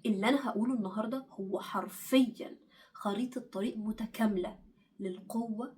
اللي أنا هقوله النهاردة هو حرفيا خريطة طريق متكاملة للقوة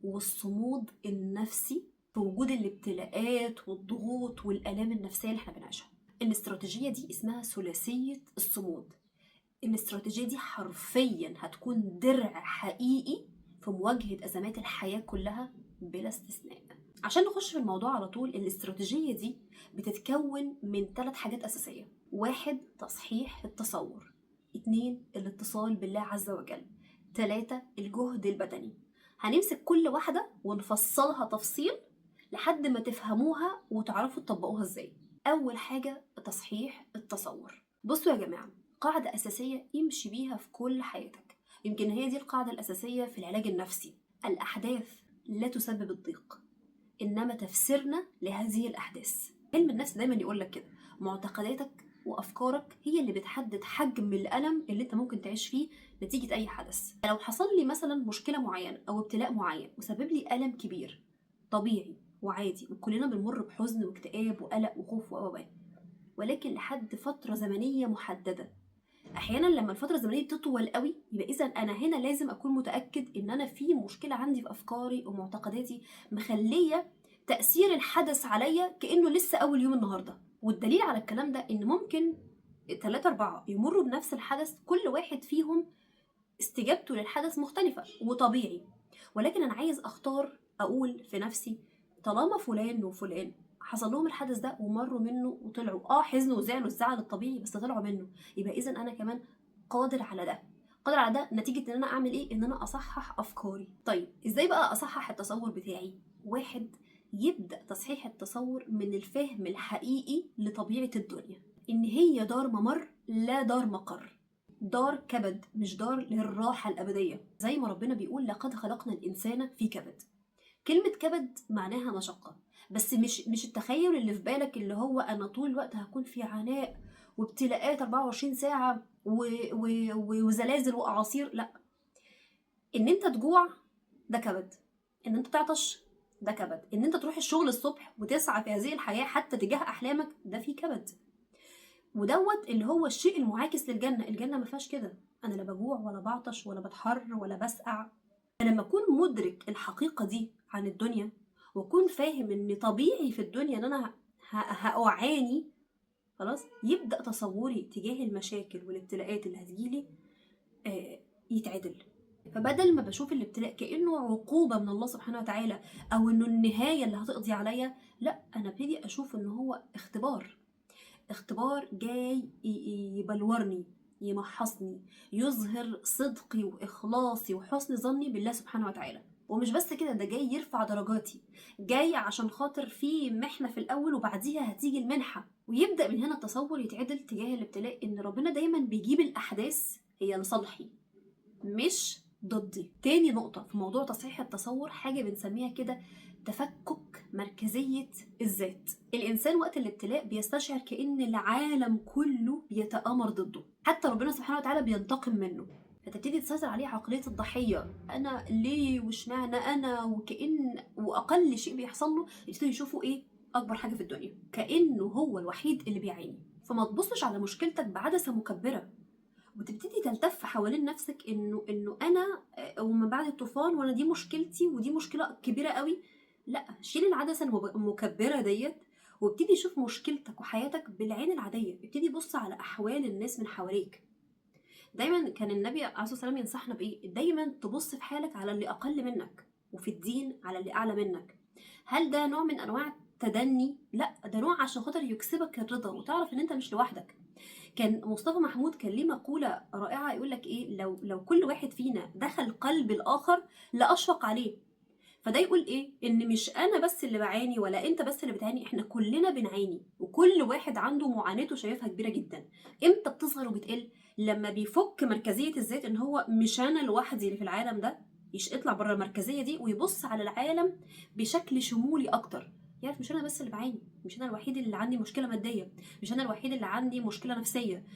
والصمود النفسي في وجود الابتلاءات والضغوط والآلام النفسية اللي احنا بنعيشها. الاستراتيجية دي اسمها ثلاثية الصمود. الاستراتيجية دي حرفيا هتكون درع حقيقي في مواجهة أزمات الحياة كلها بلا استثناء. عشان نخش في الموضوع على طول، الاستراتيجية دي بتتكون من 3 حاجات أساسية: 1 تصحيح التصور، 2 الاتصال بالله عز وجل، 3 الجهد البدني. هنمسك كل واحدة ونفصلها تفصيل لحد ما تفهموها وتعرفوا تطبقوها ازاي. أول حاجة تصحيح التصور. بصوا يا جماعة، قاعدة أساسية امشي بيها في كل حياتك، يمكن هي دي القاعدة الأساسية في العلاج النفسي: الأحداث لا تسبب الضيق، إنما تفسيرنا لهذه الأحداث. علم النفس دايما يقولك كده: معتقداتك وأفكارك هي اللي بتحدد حجم الألم اللي أنت ممكن تعيش فيه نتيجة أي حدث. لو حصل لي مثلا مشكلة معينة أو ابتلاء معين وسبب لي ألم كبير، طبيعي وعادي، وكلنا بنمر بحزن واكتئاب وقلق وخوف ولكن لحد فترة زمنية محددة. احيانا لما الفتره الزمنيه بتطول قوي، يبقى اذا انا هنا لازم اكون متاكد ان انا في مشكله عندي في افكاري ومعتقداتي مخليه تاثير الحدث عليا كانه لسه اول يوم النهارده. والدليل على الكلام ده ان ممكن 3 4 يمروا بنفس الحدث، كل واحد فيهم استجابته للحدث مختلفه وطبيعي، ولكن انا عايز اختار اقول في نفسي: طالما فلان وفلان حصل لهم الحدث ده ومروا منه وطلعوا حزنوا وزعلوا الزعل الطبيعي بس طلعوا منه، يبقى اذا انا كمان قادر على ده. قادر على ده نتيجة ان انا اعمل ايه؟ ان انا اصحح افكاري. طيب ازاي بقى اصحح التصور بتاعي؟ 1 يبدأ تصحيح التصور من الفهم الحقيقي لطبيعة الدنيا، ان هي دار ممر لا دار مقر، دار كبد مش دار للراحة الأبدية. زي ما ربنا بيقول: لقد خلقنا الإنسان في كبد. كلمة كبد معناها مشقة، بس مش التخيل اللي في بالك اللي هو أنا طول الوقت هكون في عناء وابتلاءات 24 ساعة وزلازل وأعاصير. لا، إن أنت تجوع ده كبد، إن أنت تعطش ده كبد، إن أنت تروح الشغل الصبح وتسعى في هذه الحياة حتى تجاه أحلامك ده فيه كبد. ودوت اللي هو الشيء المعاكس للجنة. الجنة ما فيهاش كده، أنا لا بجوع ولا بعطش ولا بتحر ولا بسقع. لما أكون مدرك الحقيقة دي عن الدنيا، وأكون فاهم إن طبيعي في الدنيا إن أنا هأعاني، خلاص يبدأ تصوري تجاه المشاكل والابتلاءات اللي هتجيلي يتعدل. فبدل ما بشوف الابتلاء كأنه عقوبة من الله سبحانه وتعالى أو إنه النهاية اللي هتقضي عليا، لا، أنا ابتدي أشوف إنه هو اختبار. اختبار جاي يبلورني، يمحصني، يظهر صدقي وإخلاصي وحسن ظني بالله سبحانه وتعالى. ومش بس كده، ده جاي يرفع درجاتي، جاي عشان خاطر في محنة في الأول وبعديها هتيجي المنحة. ويبدأ من هنا التصور يتعدل تجاه الابتلاء، إن ربنا دايما بيجيب الأحداث هي لصالحي مش ضدي. تاني نقطة في موضوع تصحيح التصور، حاجة بنسميها كده تفكك مركزية الذات. الإنسان وقت الابتلاء بيستشعر كأن العالم كله بيتآمر ضده، حتى ربنا سبحانه وتعالى بينتقم منه. فتبتدي تسيطر عليه عقلية الضحية: أنا ليه واشمعنى أنا، وكأن وأقل شيء بيحصل له يبتدي يشوفه إيه؟ أكبر حاجة في الدنيا، كأنه هو الوحيد اللي بيعاني. فما تبصش على مشكلتك بعدسة مكبرة وتبتدي تلتف حوالين نفسك انه انا ومن بعد الطوفان وانا دي مشكلتي ودي مشكله كبيره قوي. لا، شيل العدسه المكبره ديت وابتدي شوف مشكلتك وحياتك بالعين العاديه. ابتدي بص على احوال الناس من حواليك. دايما كان النبي عليه الصلاه والسلام ينصحنا بايه؟ دايما تبص في حالك على اللي اقل منك، وفي الدين على اللي اعلى منك. هل ده نوع من انواع التدني؟ لا، ده نوع عشان خاطر يكسبك الرضا وتعرف ان انت مش لوحدك. كان مصطفى محمود كان ليه مقولة رائعة يقول لك ايه: لو كل واحد فينا دخل قلب الآخر لأشفق عليه. فده يقول ايه؟ ان مش انا بس اللي بعاني ولا انت بس اللي بتعاني، احنا كلنا بنعاني وكل واحد عنده معاناته شايفها كبيرة جدا. امتى بتصغر وبتقل؟ لما بيفك مركزية الذات ان هو مش انا لوحدي اللي في العالم ده، يطلع بره المركزية دي ويبص على العالم بشكل شمولي اكتر. يعرف مش انا بس اللي بعاني، مش انا الوحيد اللي عندي مشكلة مادية، مش انا الوحيد اللي عندي مشكلة نفسية.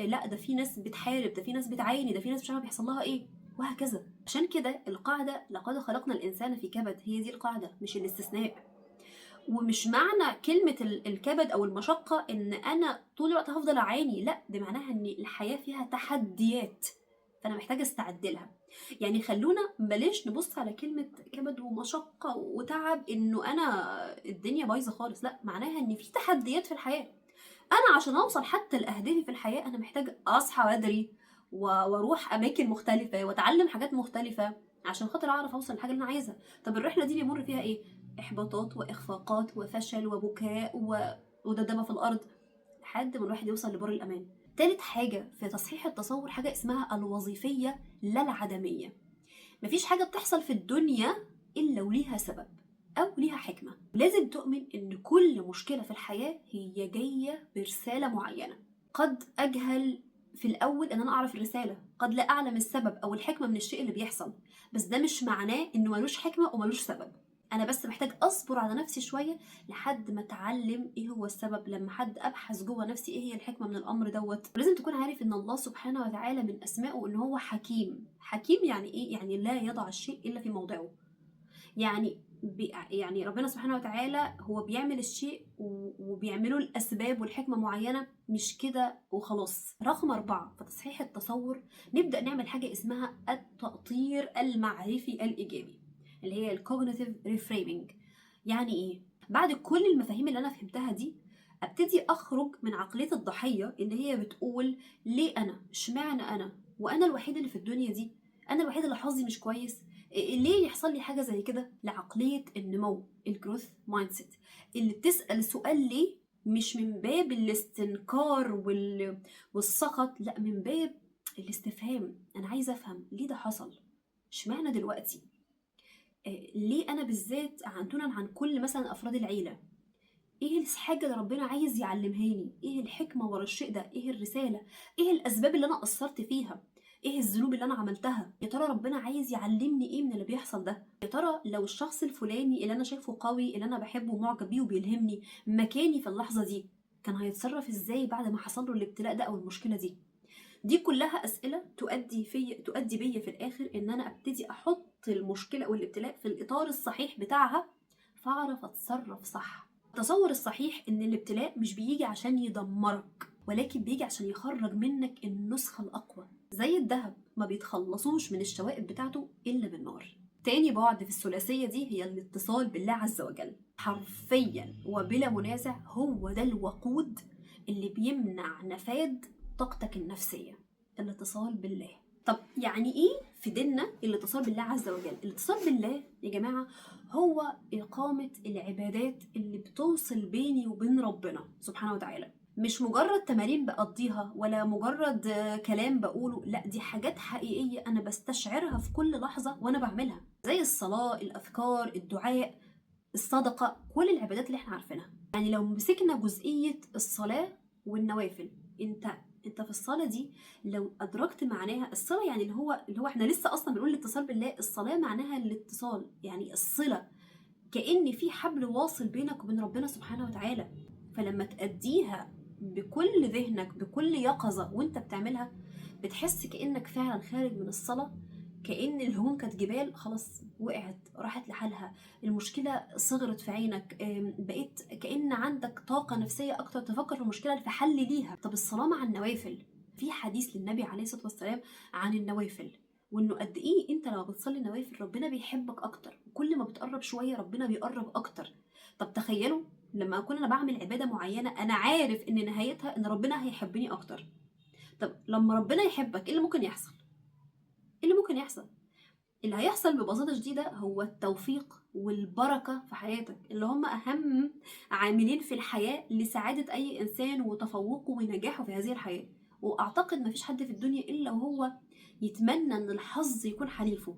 لا، ده في ناس بتحارب، ده في ناس بتعاني، ده في ناس مش عارفة بيحصل لها ايه، وهكذا. عشان كده القاعدة لقد خلقنا الإنسان في كبد هي دي القاعدة مش الاستثناء. ومش معنى كلمة الكبد أو المشقة إن أنا طول الوقت هفضل أعاني، لأ، دي معناها إن الحياة فيها تحديات، فأنا محتاجة أستعد لها. يعني خلونا بلاش نبص على كلمة كبد ومشقة وتعب إنه أنا الدنيا بايظة خالص، لأ، معناها إن في تحديات في الحياة. أنا عشان أوصل حتى لأهدافي في الحياة أنا محتاجة أصحى بدري وأروح أماكن مختلفة وأتعلم حاجات مختلفة عشان خاطر أعرف أوصل للحاجة اللي أنا عايزها. طب الرحلة دي بيمر فيها إيه؟ إحباطات وإخفاقات وفشل وبكاء ودبدبة في الأرض لحد ما الواحد يوصل لبر الأمان. تالت حاجة في تصحيح التصور حاجة اسمها الوظيفية لا العدمية. مفيش حاجة بتحصل في الدنيا إلا وليها سبب أو ليها حكمة. لازم تؤمن إن كل مشكلة في الحياة هي جاية برسالة معينة. قد أجهل في الأول إن أنا أعرف الرسالة، قد لا أعلم السبب أو الحكمة من الشيء اللي بيحصل، بس ده مش معناه إنه ملوش حكمة وملوش سبب. أنا بس محتاج أصبر على نفسي شوية لحد ما أتعلم إيه هو السبب، لما حد أبحث جوه نفسي إيه هي الحكمة من الأمر دوت. ولازم تكون عارف إن الله سبحانه وتعالى من أسمائه إن هو حكيم. حكيم يعني إيه؟ يعني لا يضع الشيء إلا في موضعه. يعني ربنا سبحانه وتعالى هو بيعمل الشيء وبيعمله الأسباب والحكمة معينة، مش كده وخلاص. رقم 4 في تصحيح التصور نبدأ نعمل حاجة اسمها التأطير المعرفي الإيجابي اللي هي الكوجنيتيف ريفريمينج. يعني إيه؟ بعد كل المفاهيم اللي أنا فهمتها دي أبتدي أخرج من عقلية الضحية اللي هي بتقول ليه أنا؟ اشمعنى أنا؟ وأنا الوحيد اللي في الدنيا دي؟ أنا الوحيد اللي حظي مش كويس؟ ليه يحصل لي حاجه زي كده؟ لعقليه النمو، الجروث مايند سيت، اللي بتسال سؤال ليه مش من باب الاستنكار والسخط، لا، من باب الاستفهام. انا عايزه افهم ليه ده حصل، اشمعنى دلوقتي، ليه انا بالذات دونا عن كل مثلا افراد العيله. ايه الحاجه اللي ربنا عايز يعلمهاني؟ ايه الحكمه ورا الشيء ده؟ ايه الرساله؟ ايه الاسباب اللي انا قصرت فيها؟ ايه الذنوب اللي انا عملتها؟ يا ترى ربنا عايز يعلمني ايه من اللي بيحصل ده؟ يا ترى لو الشخص الفلاني اللي انا شايفه قوي اللي انا بحبه ومعجب بيه وبيلهمني مكاني في اللحظه دي كان هيتصرف ازاي بعد ما حصل له الابتلاء ده او المشكله دي؟ دي كلها اسئله تؤدي بيا في الاخر ان انا ابتدي احط المشكله والابتلاء في الاطار الصحيح بتاعها، فاعرف اتصرف صح. التصور الصحيح ان الابتلاء مش بيجي عشان يدمرك، ولكن بيجي عشان يخرج منك النسخة الأقوى. زي الذهب ما بيتخلصوش من الشوائب بتاعته إلا بالنار. تاني بعد في الثلاثية دي هي الاتصال بالله عز وجل. حرفيا وبلا منازع هو ده الوقود اللي بيمنع نفاد طاقتك النفسية، الاتصال بالله. طب يعني ايه في ديننا الاتصال بالله عز وجل؟ الاتصال بالله يا جماعة هو إقامة العبادات اللي بتوصل بيني وبين ربنا سبحانه وتعالى. مش مجرد تمارين بقضيها ولا مجرد كلام بقوله، لا، دي حاجات حقيقية أنا بستشعرها في كل لحظة وأنا بعملها، زي الصلاة، الأذكار، الدعاء، الصدقة، كل العبادات اللي احنا عارفينها. يعني لو مسكنا جزئية الصلاة والنوافل، انت في الصلاة دي لو أدركت معناها، الصلاة يعني اللي هو احنا لسه أصلا بنقول الاتصال بالله، الصلاة معناها الاتصال، يعني الصلة، كأن في حبل واصل بينك وبين ربنا سبحانه وتعالى. فلما تأديها بكل ذهنك بكل يقظة وانت بتعملها، بتحس كأنك فعلا خارج من الصلاة، كأن الهموم كانت جبال خلاص وقعت راحت لحالها، المشكلة صغرت في عينك، بقيت كأن عندك طاقة نفسية أكتر تفكر في المشكلة في حل ليها. طب الصلاة مع النوافل، في حديث للنبي عليه الصلاة والسلام عن النوافل، وانه قد ايه انت لما بتصلي النوافل ربنا بيحبك اكتر، وكل ما بتقرب شويه ربنا بيقرب اكتر. طب تخيلوا لما اكون انا بعمل عباده معينه انا عارف ان نهايتها ان ربنا هيحبني اكتر. طب لما ربنا يحبك ايه اللي ممكن يحصل؟ ايه اللي ممكن يحصل؟ اللي هيحصل ببساطه شديده هو التوفيق والبركه في حياتك، اللي هم اهم عاملين في الحياه لسعاده اي انسان وتفوقه ونجاحه في هذه الحياه. واعتقد مفيش حد في الدنيا الا وهو يتمنى ان الحظ يكون حليفه،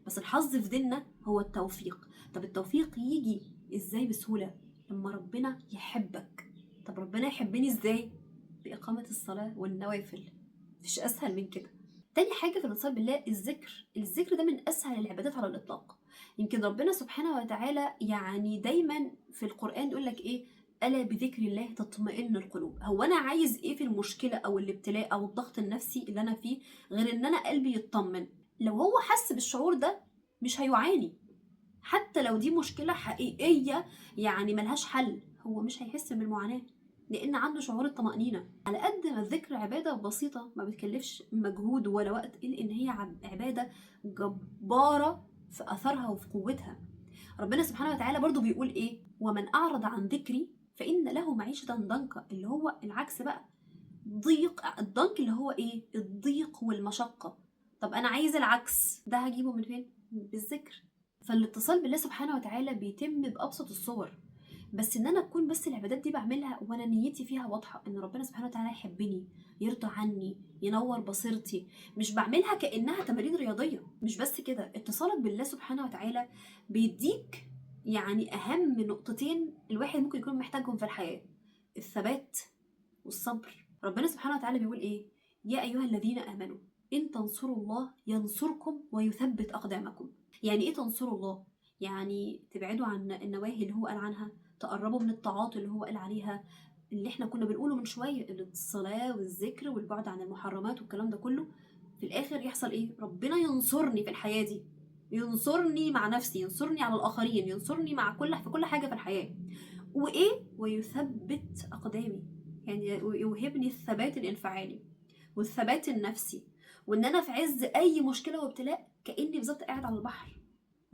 بس الحظ في ديننا هو التوفيق. طب التوفيق يجي ازاي بسهولة؟ لما ربنا يحبك. طب ربنا يحبني ازاي؟ بإقامة الصلاة والنوافل، مفيش أسهل من كده. تاني حاجة في الاتصال بالله الذكر ده من أسهل العبادات على الإطلاق. يمكن ربنا سبحانه وتعالى يعني دايما في القرآن يقول لك إيه؟ ألا بذكر الله تطمئن القلوب. هو أنا عايز إيه في المشكلة أو الابتلاء أو الضغط النفسي اللي أنا فيه غير إن أنا قلبي يطمن؟ لو هو حس بالشعور ده مش هيعاني، حتى لو دي مشكلة حقيقية يعني ملهاش حل، هو مش هيحس بالمعاناة لأن عنده شعور الطمأنينة. على قد ما الذكر عبادة بسيطة ما بتكلفش مجهود ولا وقت، إلا إن هي عبادة جبارة في أثرها وفي قوتها. ربنا سبحانه وتعالى برضو بيقول إيه؟ ومن أعرض عن ذكري فإن له معيشة ضنكا، اللي هو العكس بقى، ضيق. الضنك اللي هو إيه؟ الضيق والمشقة. طب أنا عايز العكس، ده هجيبه من فين؟ بالذكر. فالاتصال بالله سبحانه وتعالى بيتم بأبسط الصور، بس ان انا اكون بس العبادات دي بعملها وانا نيتي فيها واضحه، ان ربنا سبحانه وتعالى يحبني، يرضى عني، ينور بصيرتي. مش بعملها كانها تمارين رياضيه. مش بس كده، اتصالك بالله سبحانه وتعالى بيديك يعني اهم نقطتين الواحد ممكن يكون محتاجهم في الحياه: الثبات والصبر. ربنا سبحانه وتعالى بيقول ايه؟ يا ايها الذين امنوا ان تنصروا الله ينصركم ويثبت اقدامكم. يعني ايه تنصروا الله؟ يعني تبعدوا عن النواهي اللي هو قال عنها، تقربوا من الطاعات اللي هو قال عليها، اللي احنا كنا بنقوله من شويه، الصلاه والذكر والبعد عن المحرمات والكلام ده كله. في الاخر يحصل ايه؟ ربنا ينصرني في الحياه دي، ينصرني مع نفسي، ينصرني على الاخرين، ينصرني مع في كل حاجه في الحياه. وايه؟ ويثبت اقدامي، يعني يوهبني الثبات الانفعالي والثبات النفسي، وان انا في عز اي مشكله وابتلاء كاني بالظبط قاعد على البحر.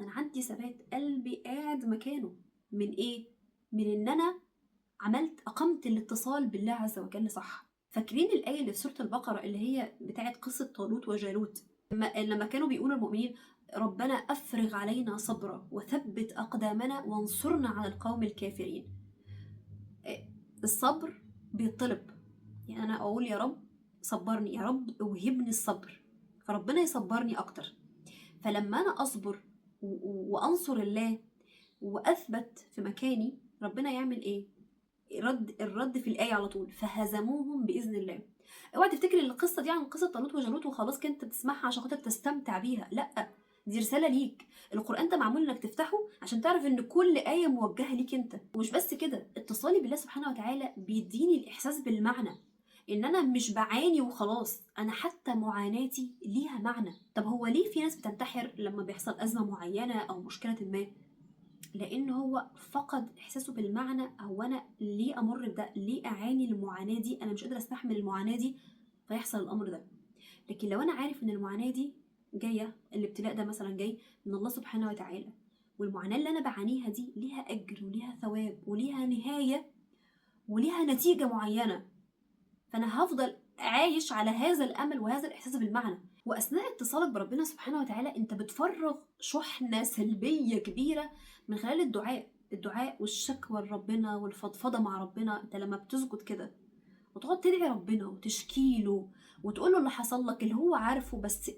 انا عندي ثبات، قلبي قاعد مكانه. من ايه؟ من ان انا اقمت الاتصال بالله عز وجل صح. فاكرين الايه اللي في سوره البقره اللي هي بتاعت قصه طالوت وجالوت، لما كانوا بيقولوا المؤمنين ربنا افرغ علينا صبرا وثبت اقدامنا وانصرنا على القوم الكافرين. الصبر بيطلب، يعني انا اقول يا رب صبرني، يا رب اوهبني الصبر، فربنا يصبرني اكتر. فلما انا اصبر وانصر الله واثبت في مكاني، ربنا يعمل ايه؟ الرد في الايه على طول: فهزموهم باذن الله. اوعى تفتكر ان القصه دي عن قصه طالوت وجالوت وخلاص كنت بتسمعها عشان خاطر تستمتع بيها، لا، دي رساله ليك. القران ده معمول انك تفتحه عشان تعرف ان كل ايه موجهه ليك انت. ومش بس كده، اتصالي بالله سبحانه وتعالى بيديني الاحساس بالمعنى، ان انا مش بعاني وخلاص، انا حتى معاناتي ليها معنى. طب هو ليه في ناس بتنتحر لما بيحصل ازمه معينه او مشكله ما؟ لان هو فقد احساسه بالمعنى. هو انا ليه امر بده؟ ليه اعاني المعاناه دي؟ انا مش قادره استحمل المعاناه دي، فيحصل الامر ده. لكن لو انا عارف ان المعاناه دي جايه، الابتلاء ده مثلا جاي من الله سبحانه وتعالى، والمعاناه اللي انا بعانيها دي ليها اجر وليها ثواب وليها نهايه وليها نتيجه معينه، فانا هفضل عايش على هذا الامل وهذا الاحساس بالمعنى. واثناء اتصالك بربنا سبحانه وتعالى انت بتفرغ شحنه سلبيه كبيره من خلال الدعاء والشكوى لربنا والفضفضه مع ربنا. انت لما بتسجد كده وتقعد تدعي ربنا وتشكي له وتقول له اللي حصل لك اللي هو عارفه، بس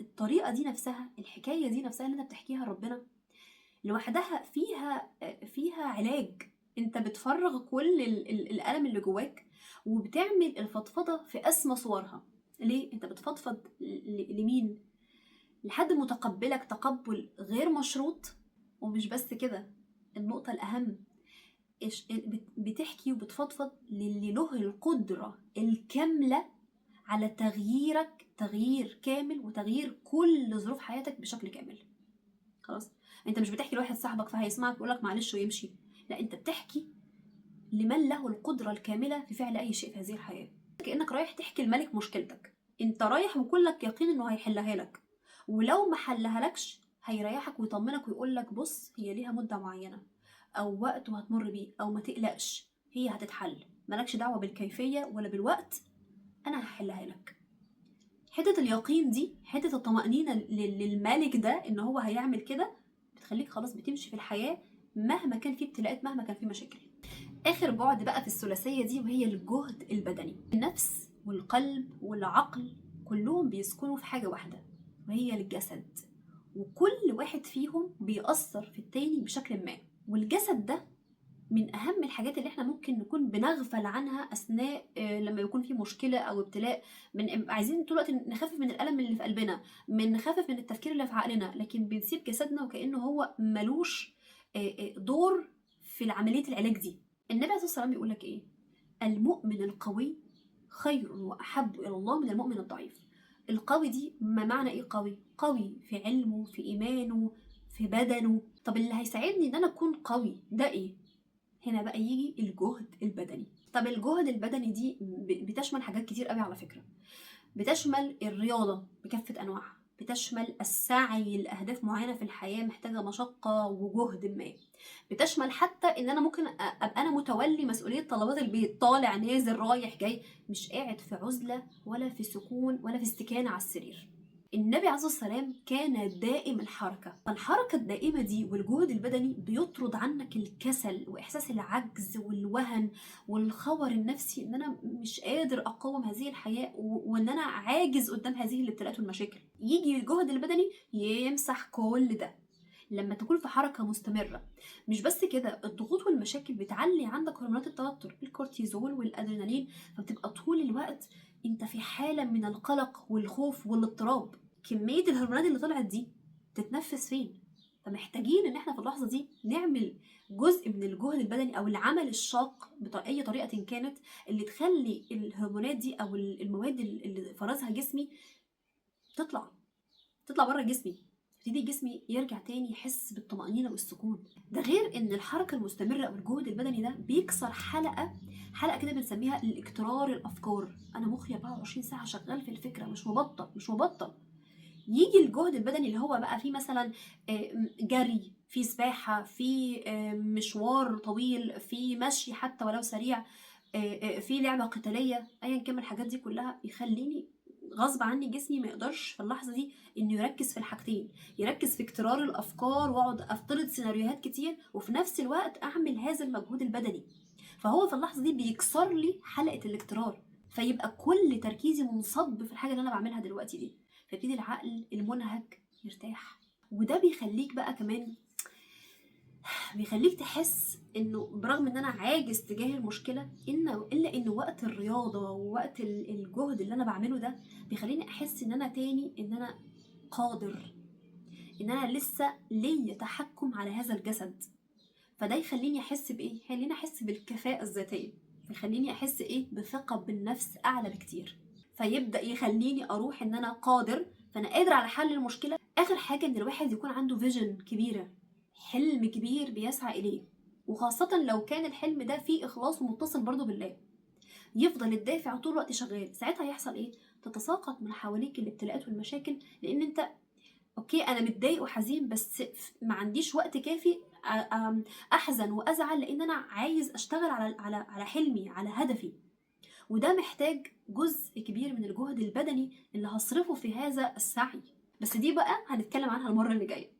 الطريقه دي نفسها، الحكايه دي نفسها اللي انت بتحكيها لربنا لوحدها فيها علاج. انت بتفرغ كل الألم اللي جواك وبتعمل الفضفضة في أسمى صورها. ليه؟ انت بتفضفض لمين؟ لحد متقبلك تقبل غير مشروط. ومش بس كده، النقطة الأهم، بتحكي وبتفضفض للي له القدرة الكاملة على تغييرك تغيير كامل وتغيير كل ظروف حياتك بشكل كامل. خلاص، انت مش بتحكي لواحد صاحبك فهيسمعك ويقولك معلش ويمشي، لا، انت بتحكي لمن له القدرة الكاملة في فعل أي شيء في هذه الحياة. كأنك رايح تحكي الملك مشكلتك، انت رايح وكلك يقين انه هيحلها لك، ولو ما حلها لكش هيريحك ويطمنك ويقولك بص هي ليها مدة معينة أو وقت وهتمر بيه، أو ما تقلقش هي هتتحل، مالكش دعوة بالكيفية ولا بالوقت، أنا هحلها لك. حتة اليقين دي، حتة الطمأنينة للمالك ده ان هو هيعمل كده، بتخليك خلاص بتمشي في الحياة مهما كان في ابتلاءات، مهما كان في مشاكل. اخر بعد بقى في الثلاثية دي وهي الجهد البدني. النفس والقلب والعقل كلهم بيسكنوا في حاجة واحدة وهي الجسد، وكل واحد فيهم بيأثر في التاني بشكل ما. والجسد ده من اهم الحاجات اللي احنا ممكن نكون بنغفل عنها اثناء لما يكون في مشكله او ابتلاء. من عايزين طول الوقت نخفف من الالم اللي في قلبنا، نخفف من التفكير اللي في عقلنا، لكن بنسيب جسدنا وكانه هو ملوش دور في عمليه العلاج دي. النبي عليه الصلاه والسلام بيقول لك ايه؟ المؤمن القوي خير واحب الى الله من المؤمن الضعيف. القوي دي ما معنى ايه؟ قوي في علمه، في ايمانه، في بدنه. طب اللي هيساعدني ان انا اكون قوي ده ايه؟ هنا بقى يجي الجهد البدني. طب الجهد البدني دي بتشمل حاجات كتير قوي على فكرة. بتشمل الرياضة بكافة أنواعها، بتشمل السعي لأهداف معينة في الحياة محتاجة مشقة وجهد ما، بتشمل حتى إن أنا ممكن أبقى أنا متولي مسؤولية طلبات البيت، طالع نازل رايح جاي، مش قاعد في عزلة ولا في سكون ولا في استكانة على السرير. النبي عليه الصلاة والسلام كان دائم الحركة، فالحركة الدائمة دي والجهد البدني بيطرد عنك الكسل وإحساس العجز والوهن والخور النفسي إن أنا مش قادر أقاوم هذه الحياة وإن أنا عاجز قدام هذه الابتلاءات والمشاكل. يجي الجهد البدني يمسح كل ده. لما تكون في حركة مستمرة، مش بس كده، الضغوط والمشاكل بتعلي عندك هرمونات التوتر، الكورتيزول والأدرينالين، فبتبقى طول الوقت انت في حالة من القلق والخوف والاضطراب. كمية الهرمونات اللي طلعت دي تتنفس فين؟ فمحتاجين ان احنا في اللحظة دي نعمل جزء من الجهد البدني او العمل الشاق بأي طريقة كانت، اللي تخلي الهرمونات دي او المواد اللي فرزها جسمي تطلع بره جسمي، يبتدي جسمي يرجع تاني يحس بالطمأنينة والسكون. ده غير ان الحركة المستمرة او الجهد البدني ده بيكسر حلقة كده بنسميها الاكترار الافكار. انا مخي 24 ساعة شغال في الفكرة، مش مبطل. يجي الجهد البدني اللي هو بقى فيه مثلا جري، في سباحة، في مشوار طويل، في مشي حتى ولو سريع، في لعبة قتالية، ايا كان الحاجات دي كلها، يخليني غصب عني جسمي ما يقدرش في اللحظة دي انه يركز في الحاجتين، يركز في اكترار الافكار واقعد افترض سيناريوهات كتير وفي نفس الوقت اعمل هذا المجهود البدني. فهو في اللحظة دي بيكسر لي حلقة الاكترار، فيبقى كل تركيزي منصب في الحاجة اللي انا بعملها دلوقتي دي، فيبتدي العقل المنهك يرتاح. وده بيخليك بقى كمان بيخليك تحس انه برغم ان انا عاجز تجاه المشكله، الا انه وقت الرياضه ووقت الجهد اللي انا بعمله ده بيخليني احس ان انا تاني، ان انا قادر، ان انا لسه ليا تحكم على هذا الجسد. فده يخليني احس بايه؟ يخليني احس بالكفاءه الذاتيه، يخليني احس ايه؟ بثقه بالنفس اعلى بكتير، فيبدا يخليني اروح ان انا قادر، فانا قادر على حل المشكله. اخر حاجه ان الواحد يكون عنده فيجن كبيره، حلم كبير بيسعى اليه، وخاصه لو كان الحلم ده فيه اخلاص ومتصل برضه بالله، يفضل الدافع طول الوقت شغال. ساعتها يحصل ايه؟ تتساقط من حواليك الابتلاءات والمشاكل، لان انت اوكي انا متضايق وحزين بس ما عنديش وقت كافي احزن وازعل، لان انا عايز اشتغل على حلمي، على هدفي. وده محتاج جزء كبير من الجهد البدني اللي هصرفه في هذا السعي. بس دي بقى هنتكلم عنها المرة اللي جاية.